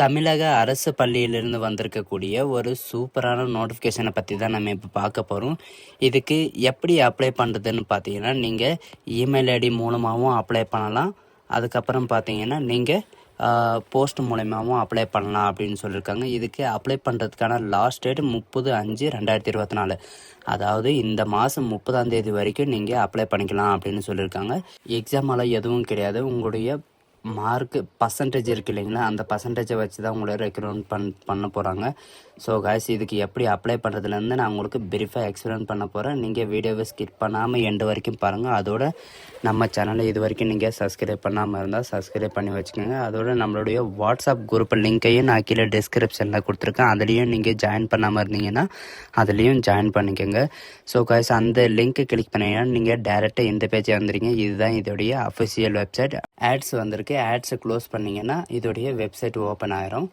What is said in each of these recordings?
தமிழக அரசு பள்ளியிலிருந்து வந்திருக்கக்கூடிய ஒரு சூப்பரான நோட்டிஃபிகேஷனை பற்றி தான் நம்ம இப்போ பார்க்க போகிறோம். இதுக்கு எப்படி அப்ளை பண்ணுறதுன்னு பார்த்தீங்கன்னா, நீங்கள் இமெயில் ஐடி மூலமாகவும் அப்ளை பண்ணலாம். அதுக்கப்புறம் பார்த்தீங்கன்னா, நீங்கள் போஸ்ட் மூலமாகவும் அப்ளை பண்ணலாம் அப்படின்னு சொல்லியிருக்காங்க. இதுக்கு அப்ளை பண்ணுறதுக்கான லாஸ்ட் டேட் 30/5/2024. அதாவது இந்த மாதம் 30ஆம் தேதி வரைக்கும் நீங்கள் அப்ளை பண்ணிக்கலாம் அப்படின்னு சொல்லியிருக்காங்க. எக்ஸாமெல்லாம் எதுவும் கிடையாது. உங்களுடைய மார்க்கு பர்சன்டேஜ் இருக்குது இல்லைங்களா, அந்த பர்சன்டேஜை வச்சு தான் உங்களை ரெக்ரூட் பண்ண போகிறாங்க. ஸோ காய்ஸ், இதுக்கு எப்படி அப்ளை பண்ணுறதுலேருந்து நான் உங்களுக்கு பிரீஃபாக எக்ஸ்பிளைன் பண்ண போகிறேன். நீங்கள் வீடியோவை ஸ்கிப் பண்ணாமல் எண்டு வரைக்கும் பாருங்கள். அதோட நம்ம சேனலை இது வரைக்கும் நீங்கள் சப்ஸ்கிரைப் பண்ணாமல் இருந்தால் சப்ஸ்கிரைப் பண்ணி வச்சுக்கோங்க. அதோட நம்மளுடைய வாட்ஸ்அப் குரூப் லிங்க்கையும் நான் கீழே டிஸ்கிரிப்ஷனில் கொடுத்துருக்கேன். அதுலேயும் நீங்கள் ஜாயின் பண்ணாமல் இருந்தீங்கன்னா அதுலேயும் ஜாயின் பண்ணிக்கோங்க. ஸோ காய்ஸ், அந்த லிங்க்கை கிளிக் பண்ணிங்கன்னா நீங்கள் டேரெக்டாக இந்த பேஜை வந்துடுங்க. இதுதான் இதோடைய அஃபிஷியல் வெப்சைட். ஆட்ஸ் வந்திருக்கு. ஆட்ஸை க்ளோஸ் பண்ணிங்கன்னா இதோடைய வெப்சைட் ஓப்பன் ஆயிரும்.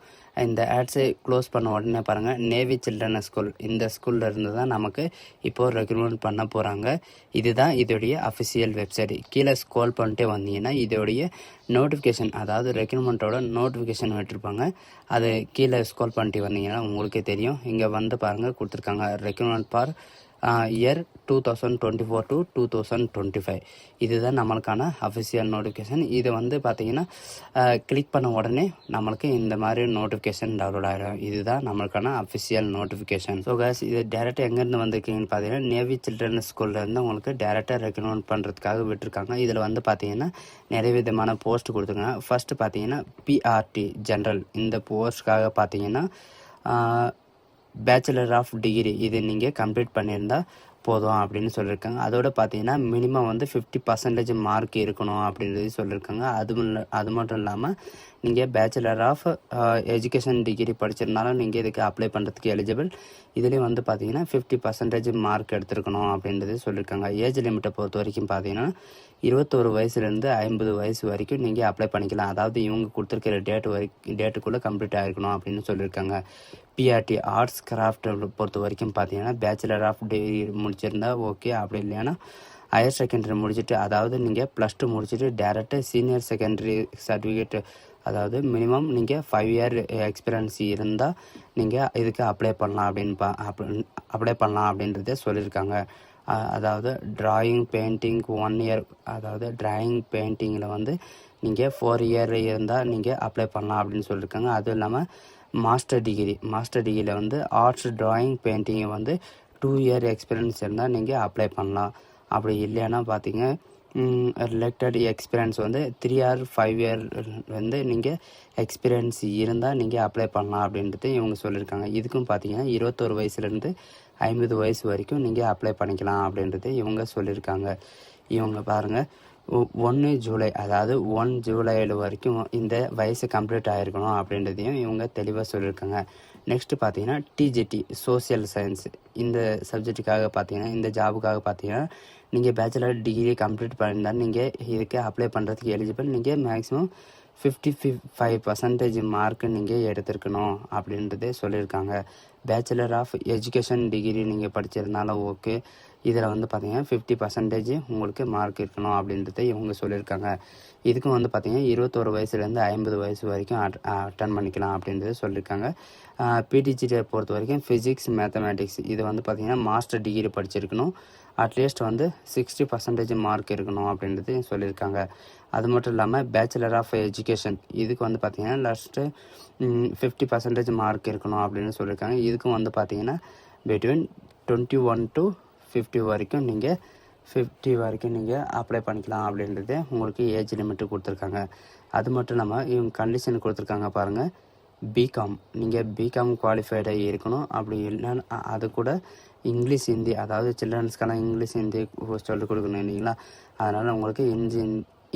இந்த ஆட்ஸை க்ளோஸ் பண்ண உடனே பாருங்கள், நேவி சில்ட்ரன் ஸ்கூல், இந்த ஸ்கூலில் இருந்து தான் நமக்கு இப்போது ரெக்ரூட் பண்ண போகிறாங்க. இதுதான் இதோடைய அஃபிஷியல் வெப்சைட். கீழே ஸ்க்ரோல் பண்ணிட்டே வந்தீங்கன்னா இதோடைய நோட்டிஃபிகேஷன், அதாவது ரெக்ரூட்மெண்ட்டோட நோட்டிஃபிகேஷன் விட்டுருப்பாங்க. அது கீழே ஸ்க்ரோல் பண்ணிட்டு வந்தீங்கன்னா உங்களுக்கே தெரியும். இங்கே வந்து பாருங்கள், கொடுத்துருக்காங்க ரெக்ரூட்மெண்ட் ஃபார் இயர் 2024 to 2025. இதுதான் நம்மளுக்கான அஃபிஷியல் நோட்டிஃபிகேஷன். இது வந்து பார்த்திங்கன்னா கிளிக் பண்ண உடனே நம்மளுக்கு இந்த மாதிரி நோட்டிஃபிகேஷன் டவுன்லோட் ஆகிடும். இதுதான் நம்மளுக்கான அஃபிஷியல் நோட்டிஃபிகேஷன். ஸோ கேஸ், இது டேரெக்டாக எங்கேருந்து வந்திருக்கீங்கன்னு பார்த்தீங்கன்னா, நேவி சில்ட்ரன் ஸ்கூல்லேருந்து உங்களுக்கு டேரெக்டாக ரெக்ரூட் பண்ணுறதுக்காக விட்டுருக்காங்க. இதில் வந்து பார்த்திங்கன்னா நிறைய விதமான போஸ்ட் கொடுத்துருக்காங்க. ஃபஸ்ட்டு பார்த்தீங்கன்னா பிஆர்டி ஜென்ரல், இந்த போஸ்ட்டுக்காக பார்த்தீங்கன்னா பேச்சுலர் ஆஃப் டிகிரி இது நீங்கள் கம்ப்ளீட் பண்ணியிருந்தால் போதும் அப்படின்னு சொல்லியிருக்காங்க. அதோட பார்த்தீங்கன்னா மினிமம் வந்து 50% மார்க் இருக்கணும் அப்படின்றது சொல்லியிருக்காங்க. அது மட்டும் இல்லாமல் நீங்கள் பேச்சுலர் ஆஃப் எஜுகேஷன் டிகிரி படிச்சிருந்தாலும் நீங்கள் இதுக்கு அப்ளை பண்ணுறதுக்கு எலிஜிபிள். இதுலேயும் வந்து பார்த்தீங்கன்னா 50% மார்க் எடுத்துருக்கணும் அப்படின்றது சொல்லியிருக்காங்க. ஏஜ் லிமிட்டை பொறுத்த வரைக்கும் பார்த்தீங்கன்னா 21 வயசுலேருந்து 50 வயசு வரைக்கும் நீங்கள் அப்ளை பண்ணிக்கலாம். அதாவது இவங்க கொடுத்துருக்கிற டேட்டுக்குள்ளே கம்ப்ளீட் ஆகிருக்கணும் அப்படின்னு சொல்லியிருக்காங்க. பிஆர்டி ஆர்ட்ஸ் கிராஃப்ட் பொறுத்த வரைக்கும் பார்த்தீங்கன்னா பேச்சுலர் ஆஃப் டிகிரி முடிச்சிருந்தா ஓகே. அப்படி இல்லைன்னா ஹையர் செகண்டரி முடிச்சுட்டு, அதாவது நீங்கள் +2 முடிச்சுட்டு டேரெக்டாக சீனியர் செகண்டரி சர்டிஃபிகேட், அதாவது மினிமம் நீங்கள் 5 இயர் எக்ஸ்பீரியன்ஸ் இருந்தால் நீங்கள் இதுக்கு அப்ளை பண்ணலாம் அப்ளை பண்ணலாம் அப்படின்றத சொல்லியிருக்காங்க. அதாவது டிராயிங் பெயிண்டிங் 1 இயர், அதாவது டிராயிங் பெயிண்டிங்கில் வந்து நீங்கள் 4 இயர் இருந்தால் நீங்கள் அப்ளை பண்ணலாம் அப்படின்னு சொல்லியிருக்காங்க. அதுவும் இல்லாமல் மாஸ்டர் டிகிரியில் வந்து ஆர்ட்ஸ் டிராயிங் பெயிண்டிங்கை வந்து 2 இயர் எக்ஸ்பீரியன்ஸ் இருந்தால் நீங்கள் அப்ளை பண்ணலாம். அப்படி இல்லைன்னா பார்த்தீங்க ரிலேட்டட் எக்ஸ்பீரியன்ஸ் வந்து 3 ஆர் 5 இயர் வந்து நீங்கள் எக்ஸ்பீரியன்ஸ் இருந்தால் நீங்கள் அப்ளை பண்ணலாம் அப்படின்றது இவங்க சொல்லியிருக்காங்க. இதுக்கும் பார்த்தீங்கன்னா 21 வயசுலேருந்து 50 வயசு வரைக்கும் நீங்கள் அப்ளை பண்ணிக்கலாம் அப்படின்றது இவங்க சொல்லியிருக்காங்க. இவங்க பாருங்கள், 1 ஜூலை, அதாவது 1 ஜூலை வரைக்கும் இந்த வயசு கம்ப்ளீட் ஆகிருக்கணும் அப்படின்றதையும் இவங்க தெளிவாக சொல்லியிருக்காங்க. நெக்ஸ்ட்டு பார்த்தீங்கன்னா டிஜிடி சோசியல் சயின்ஸ், இந்த சப்ஜெக்ட்டுக்காக பார்த்தீங்கன்னா, இந்த ஜாபுக்காக பார்த்தீங்கன்னா நீங்கள் பேச்சுலர் டிகிரி கம்ப்ளீட் பண்ணியிருந்தால் நீங்கள் இதுக்கு அப்ளை பண்ணுறதுக்கு எலிஜிபிள். நீங்கள் மேக்ஸிமம் 55% மார்க்கு நீங்கள் எடுத்துருக்கணும் அப்படின்றதே சொல்லியிருக்காங்க. பேச்சுலர் ஆஃப் எஜுகேஷன் டிகிரி நீங்கள் படிச்சிருந்தாலும் ஓகே. இதில் வந்து பார்த்தீங்கன்னா 50% உங்களுக்கு மார்க் இருக்கணும் அப்படின்றத இவங்க சொல்லியிருக்காங்க. இதுக்கும் வந்து பார்த்தீங்கன்னா 21 வயசுலேருந்து 50 வயசு வரைக்கும் அட்டன் பண்ணிக்கலாம் அப்படின்றத சொல்லியிருக்காங்க. பிடிஜியை பொறுத்த வரைக்கும் ஃபிசிக்ஸ் மேத்தமேட்டிக்ஸ் இது வந்து பார்த்தீங்கன்னா மாஸ்டர் டிகிரி படிச்சிருக்கணும். அட்லீஸ்ட் வந்து 60% மார்க் இருக்கணும் அப்படின்றது சொல்லியிருக்காங்க. அது மட்டும் இல்லாமல் பேச்சுலர் ஆஃப் எஜுகேஷன் இதுக்கு வந்து பார்த்திங்கன்னா லாஸ்ட்டு 50% மார்க் இருக்கணும் அப்படின்னு சொல்லியிருக்காங்க. இதுக்கும் வந்து பார்த்திங்கன்னா பிட்வீன் 21 to 50 வரைக்கும் நீங்கள் 50 வரைக்கும் நீங்கள் அப்ளை பண்ணிக்கலாம் அப்படின்றது உங்களுக்கு ஏஜ் லிமிட்டு கொடுத்துருக்காங்க. அது மட்டும் இல்லாமல் இவங்க கண்டிஷன் கொடுத்துருக்காங்க பாருங்கள், பிகாம், நீங்கள் பிகாம் குவாலிஃபைடாக இருக்கணும். அப்படி இல்லைன்னா அது கூட இங்கிலீஷ் ஹிந்தி, அதாவது சில்ட்ரன்ஸ்க்கெல்லாம் இங்கிலீஷ் ஹிந்தி சொல்லிக் கொடுக்கணும் இல்லைங்களா, அதனால் உங்களுக்கு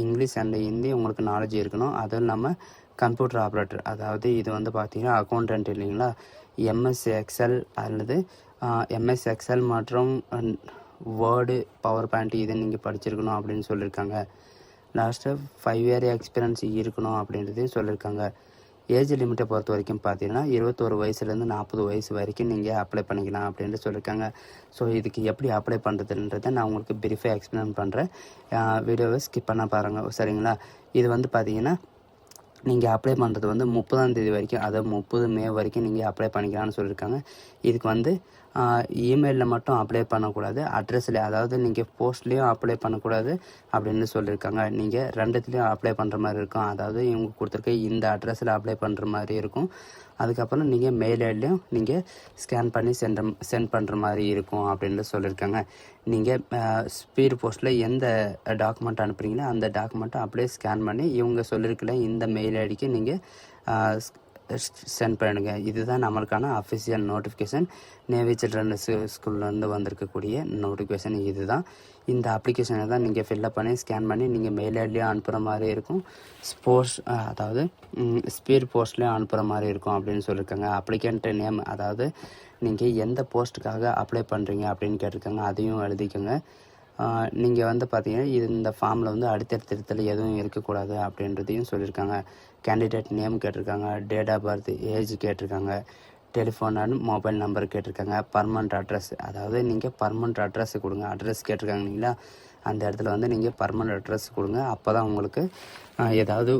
இங்கிலீஷ் அண்ட் ஹிந்தி உங்களுக்கு நாலேஜ் இருக்கணும். அதுவும் இல்லாமல் கம்ப்யூட்டர் ஆப்ரேட்டர், அதாவது இது வந்து பார்த்தீங்கன்னா அக்கௌண்டன்ட் இல்லைங்களா, எம்எஸ் எக்ஸல் அல்லது எம்எஸ் எக்ஸல் மற்றும் வேர்டு பவர் பாயிண்ட் இதை நீங்கள் படிச்சிருக்கணும் அப்படின்னு சொல்லியிருக்காங்க. லாஸ்ட்டு 5 இயர் எக்ஸ்பீரியன்ஸ் இருக்கணும் அப்படின்றதையும் சொல்லியிருக்காங்க. ஏஜ் லிமிட்டை பொறுத்த வரைக்கும் பார்த்தீங்கன்னா 21 வயசுலேருந்து 40 வயசு வரைக்கும் நீங்கள் அப்ளை பண்ணிக்கலாம் அப்படின்ட்டு சொல்லியிருக்காங்க. ஸோ இதுக்கு எப்படி அப்ளை பண்ணுறதுன்றதை நான் உங்களுக்கு பிரீஃபாக எக்ஸ்பிளைன் பண்ணுறேன். வீடியோவை ஸ்கிப் பண்ண பாருங்கள், சரிங்களா. இது வந்து பார்த்தீங்கன்னா நீங்கள் அப்ளை பண்ணுறது வந்து 30ஆம் தேதி வரைக்கும், அதாவது 30 மே வரைக்கும் நீங்கள் அப்ளை பண்ணிக்கலாம்னு சொல்லியிருக்காங்க. இதுக்கு வந்து இமெயிலில் மட்டும் அப்ளை பண்ணக்கூடாது, அட்ரஸில், அதாவது நீங்கள் போஸ்ட்லேயும் அப்ளை பண்ணக்கூடாது அப்படின்னு சொல்லியிருக்காங்க. நீங்கள் ரெண்டுத்துலேயும் அப்ளை பண்ணுற மாதிரி இருக்கும். அதாவது இவங்க கொடுத்துருக்க இந்த அட்ரஸில் அப்ளை பண்ணுற மாதிரி இருக்கும். அதுக்கப்புறம் நீங்கள் மெயில் ஐடிலையும் நீங்கள் ஸ்கேன் பண்ணி சென்ட் பண்ணுற மாதிரி இருக்கும் அப்படின்னு சொல்லியிருக்காங்க. நீங்கள் ஸ்பீடு போஸ்ட்டில் எந்த டாக்குமெண்ட் அனுப்புகிறீங்களோ அந்த டாக்குமெண்ட்டை அப்படியே ஸ்கேன் பண்ணி இவங்க சொல்லியிருக்கல இந்த மெயில் ஐடிக்கு நீங்கள் சென்ட் பண்ணிடுங்க. இதுதான் நம்மளுக்கான அஃபிஷியல் நோட்டிஃபிகேஷன். நேவி சில்ட்ரன் ஸ்கூல்லேருந்து வந்திருக்கக்கூடிய நோட்டிஃபிகேஷன் இது தான். இந்த அப்ளிகேஷனை தான் நீங்கள் ஃபில்லப் பண்ணி ஸ்கேன் பண்ணி நீங்கள் மெயில் ஐடிலையும் அனுப்புகிற மாதிரி இருக்கும், அதாவது ஸ்பீட் போஸ்ட்லேயும் அனுப்புகிற மாதிரி இருக்கும் அப்படின்னு சொல்லியிருக்காங்க. அப்ளிகண்ட் நேம், அதாவது நீங்கள் எந்த போஸ்ட்டுக்காக அப்ளை பண்ணுறீங்க அப்படின்னு கேட்டிருக்காங்க, அதையும் எழுதிக்கோங்க. நீங்கள் வந்து பார்த்தீங்கன்னா இந்த ஃபார்மில் வந்து அடுத்தடுத்தல் எதுவும் இருக்கக்கூடாது அப்படின்றதையும் சொல்லியிருக்காங்க. கேண்டிடேட் நேம் கேட்டிருக்காங்க, டேட் ஆஃப் பர்த், ஏஜ் கேட்டிருக்காங்க, டெலிஃபோன் அண்ட் மொபைல் நம்பர் கேட்டிருக்காங்க, பர்மனண்ட் அட்ரஸ், அதாவது நீங்கள் பர்மனண்ட் அட்ரஸ் கொடுங்க. அட்ரஸ் கேட்டிருக்காங்க இல்லைங்களா, அந்த இடத்துல வந்து நீங்கள் பர்மனண்ட் அட்ரஸ் கொடுங்க. அப்போ தான் உங்களுக்கு ஏதாவது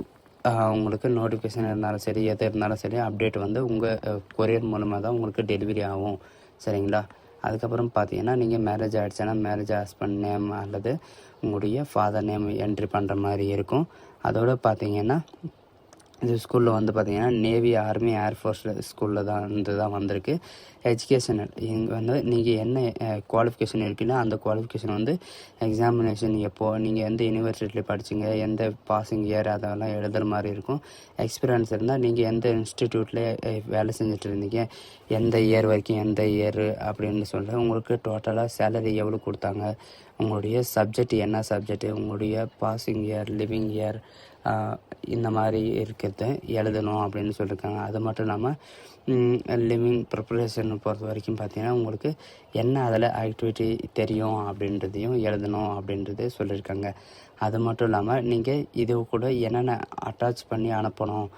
உங்களுக்கு நோட்டிஃபிகேஷன் இருந்தாலும் சரி, எது இருந்தாலும் சரி, அப்டேட் வந்து உங்கள் கொரியர் மூலமாக தான் உங்களுக்கு டெலிவரி ஆகும். சரிங்களா? அதுக்கப்புறம் பார்த்தீங்கன்னா நீங்கள் மேரேஜ் ஆகிடுச்சுன்னா மேரேஜ் ஹஸ்பண்ட் நேம் அல்லது உங்களுடைய ஃபாதர் நேம் என்ட்ரி பண்ணுற மாதிரி இருக்கும். அதோடு பார்த்தீங்கன்னா இந்த ஸ்கூலில் வந்து பார்த்திங்கன்னா நேவி, ஆர்மி, ஏர்ஃபோர்ஸ் ஸ்கூலில் தான் வந்திருக்கு. எஜுகேஷனல், இங்கே வந்து நீங்கள் என்ன குவாலிஃபிகேஷன் இருக்குன்னா அந்த குவாலிஃபிகேஷன் வந்து எக்ஸாமினேஷன் எப்போது, நீங்கள் எந்த யூனிவர்சிட்டியில் படிச்சிங்க, எந்த பாசிங் இயர், அதெல்லாம் எழுதுகிற மாதிரி இருக்கும். எக்ஸ்பீரியன்ஸ் இருந்தால் நீங்கள் எந்த இன்ஸ்டிடியூட்டில் வேலை செஞ்சுட்டு இருந்தீங்க, எந்த இயர் வரைக்கும், எந்த இயர் அப்படின்னு சொல்லிட்டு உங்களுக்கு டோட்டலாக சேலரி எவ்வளோ கொடுத்தாங்க, உங்களுடைய சப்ஜெக்ட் என்ன சப்ஜெக்ட், உங்களுடைய பாசிங் இயர், லிவிங் இயர், இந்த மாதிரி இருக்கிறத எழுதணும் அப்படின்னு சொல்லியிருக்காங்க. அது மட்டும் இல்லாமல் லிவிங் ப்ரிப்பரேஷன் பொறுத்த வரைக்கும் பார்த்தீங்கன்னா உங்களுக்கு என்ன அதில் ஆக்டிவிட்டி தெரியும் அப்படின்றதையும் எழுதணும் அப்படின்றது சொல்லியிருக்காங்க. அது மட்டும் இல்லாமல் நீங்கள் இது கூட என்னென்ன அட்டாச் பண்ணி அனுப்பணும்,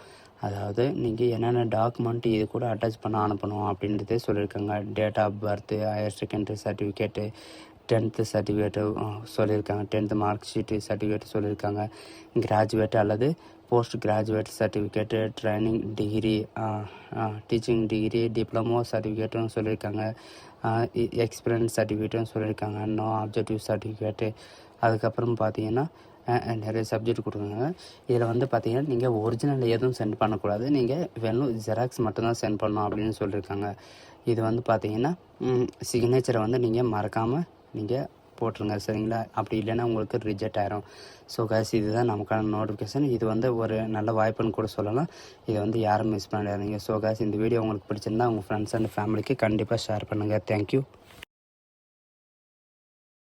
அதாவது நீங்கள் என்னென்ன டாக்குமெண்ட் இது கூட அட்டாச் பண்ண அனுப்பணும் அப்படின்றதே சொல்லியிருக்காங்க. Date of birth, higher secondary certificate, 10th certificate சொல்லியிருக்காங்க, 10th மார்க் ஷீட்டு சர்டிஃபிகேட்டு சொல்லியிருக்காங்க, கிராஜுவேட் அல்லது post graduate certificate, training degree, teaching degree, diploma சர்டிஃபிகேட்டும் சொல்லியிருக்காங்க, எக்ஸ்பீரியன்ஸ் சர்டிஃபிகேட்டும் சொல்லியிருக்காங்க, நோ ஆப்ஜெக்டிவ் சர்டிஃபிகேட்டு. அதுக்கப்புறம் பார்த்தீங்கன்னா நிறைய சப்ஜெக்ட் கொடுக்குறாங்க. இதில் வந்து பார்த்தீங்கன்னா நீங்கள் ஒரிஜினல் எதுவும் சென்ட் பண்ணக்கூடாது, நீங்கள் வெறும் ஜெராக்ஸ் மட்டும்தான் சென்ட் பண்ணணும் அப்படின்னு சொல்லியிருக்காங்க. இது வந்து பார்த்தீங்கன்னா சிக்னேச்சரை வந்து நீங்கள் மறக்காமல் நீங்கள் போட்டுருங்க. சரிங்களா? அப்படி இல்லைன்னா உங்களுக்கு ரிஜெக்ட் ஆயிரும். ஸோ கைஸ், இதுதான் நமக்கான நோட்டிஃபிகேஷன். இது வந்து ஒரு நல்ல வாய்ப்புன்னு கூட சொல்லலாம். இதை வந்து யாரும் மிஸ் பண்ணிடாதீங்க. ஸோ கைஸ், இந்த வீடியோ உங்களுக்கு பிடிச்சிருந்தா உங்கள் ஃப்ரெண்ட்ஸ் அண்ட் ஃபேமிலிக்கு கண்டிப்பாக ஷேர் பண்ணுங்கள். தேங்க்யூ.